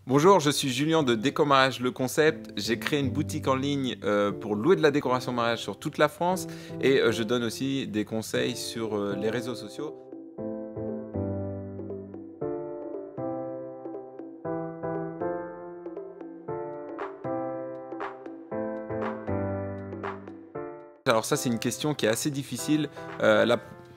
Bonjour, je suis Julien de Déco Mariage Le Concept. J'ai créé une boutique en ligne pour louer de la décoration mariage sur toute la France et je donne aussi des conseils sur les réseaux sociaux. Alors ça, c'est une question qui est assez difficile.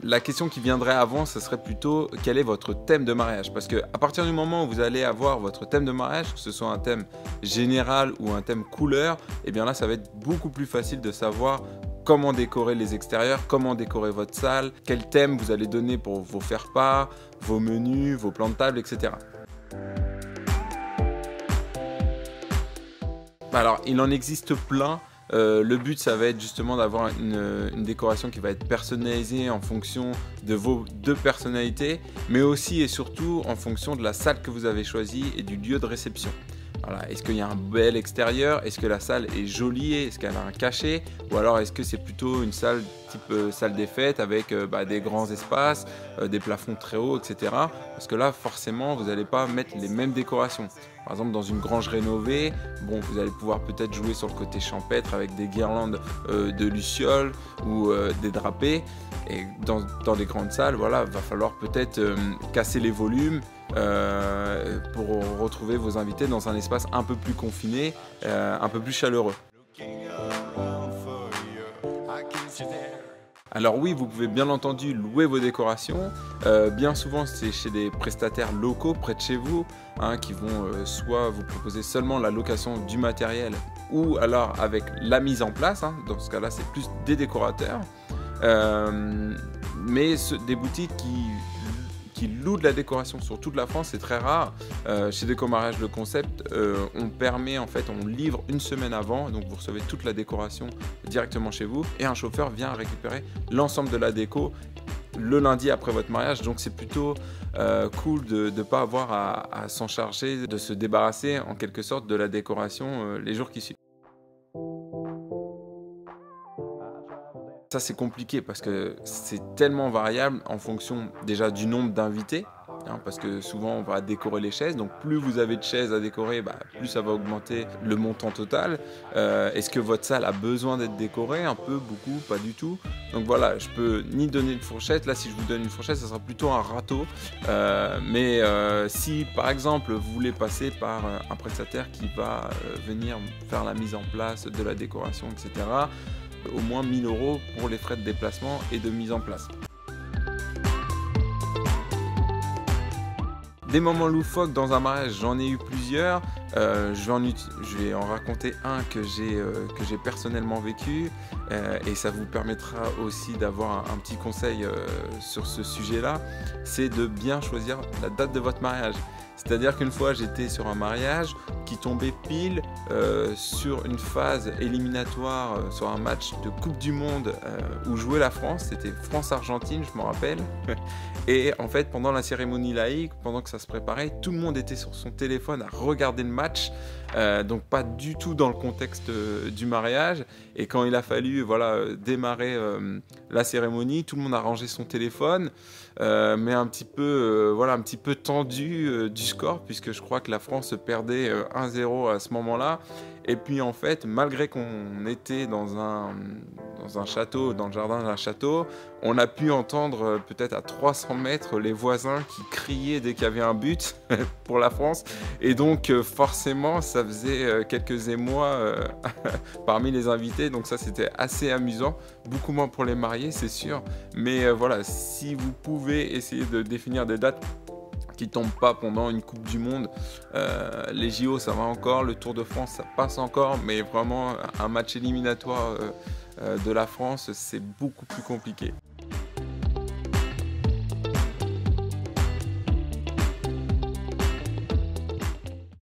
La question qui viendrait avant, ce serait plutôt quel est votre thème de mariage? Parce que à partir du moment où vous allez avoir votre thème de mariage, que ce soit un thème général ou un thème couleur, et bien là, ça va être beaucoup plus facile de savoir comment décorer les extérieurs, comment décorer votre salle, quel thème vous allez donner pour vos faire-part, vos menus, vos plans de table, etc. Alors, il en existe plein. Le but, ça va être justement d'avoir une décoration qui va être personnalisée en fonction de vos deux personnalités, mais aussi et surtout en fonction de la salle que vous avez choisie et du lieu de réception. Voilà. Est-ce qu'il y a un bel extérieur? Est-ce que la salle est jolie? Est-ce qu'elle a un cachet? Ou alors est-ce que c'est plutôt une salle type salle des fêtes avec des grands espaces, des plafonds très hauts, etc. Parce que là, forcément, vous n'allez pas mettre les mêmes décorations. Par exemple, dans une grange rénovée, bon, vous allez pouvoir peut-être jouer sur le côté champêtre avec des guirlandes de lucioles ou des drapés. Et dans des grandes salles, voilà, va falloir peut-être casser les volumes pour retrouver vos invités dans un espace un peu plus confiné, un peu plus chaleureux. Alors oui, vous pouvez bien entendu louer vos décorations. Bien souvent, c'est chez des prestataires locaux près de chez vous, qui vont soit vous proposer seulement la location du matériel ou alors avec la mise en place. Dans ce cas-là, c'est plus des décorateurs. Mais des boutiques qui louent de la décoration sur toute la France, c'est très rare. Chez Déco Mariage Le Concept, on livre une semaine avant, donc vous recevez toute la décoration directement chez vous et un chauffeur vient récupérer l'ensemble de la déco le lundi après votre mariage. Donc c'est plutôt cool de ne pas avoir à s'en charger, de se débarrasser en quelque sorte de la décoration les jours qui suivent. Ça, c'est compliqué parce que c'est tellement variable en fonction déjà du nombre d'invités, parce que souvent on va décorer les chaises, donc plus vous avez de chaises à décorer, plus ça va augmenter le montant total. Est-ce que votre salle a besoin d'être décorée? Un peu, beaucoup, pas du tout. Donc voilà, je peux ni donner une fourchette. Là, si je vous donne une fourchette, ça sera plutôt un râteau. Mais si par exemple vous voulez passer par un prestataire qui va venir faire la mise en place de la décoration, etc., au moins 1 000 € pour les frais de déplacement et de mise en place. Des moments loufoques dans un mariage, j'en ai eu plusieurs. Je vais en raconter un que j'ai personnellement vécu et ça vous permettra aussi d'avoir un petit conseil sur ce sujet-là. C'est de bien choisir la date de votre mariage. C'est-à-dire qu'une fois, j'étais sur un mariage qui tombait pile sur une phase éliminatoire, sur un match de Coupe du Monde où jouait la France. C'était France-Argentine, je m'en rappelle. Et en fait, pendant la cérémonie laïque, pendant que ça se préparait, tout le monde était sur son téléphone à regarder le match. Donc pas du tout dans le contexte du mariage. Et quand il a fallu démarrer la cérémonie, tout le monde a rangé son téléphone, mais un petit peu tendu du score, puisque je crois que la France perdait 1-0 à ce moment-là. Et puis en fait, malgré qu'on était dans un château, dans le jardin d'un château, on a pu entendre peut-être à 300 mètres les voisins qui criaient dès qu'il y avait un but pour la France. Et donc forcément, ça faisait quelques émois parmi les invités. Donc ça, c'était assez amusant. Beaucoup moins pour les mariés, c'est sûr. Mais voilà, si vous pouvez essayer de définir des dates qui tombent pas pendant une Coupe du Monde, les JO ça va encore, le Tour de France ça passe encore, mais vraiment un match éliminatoire de la France c'est beaucoup plus compliqué.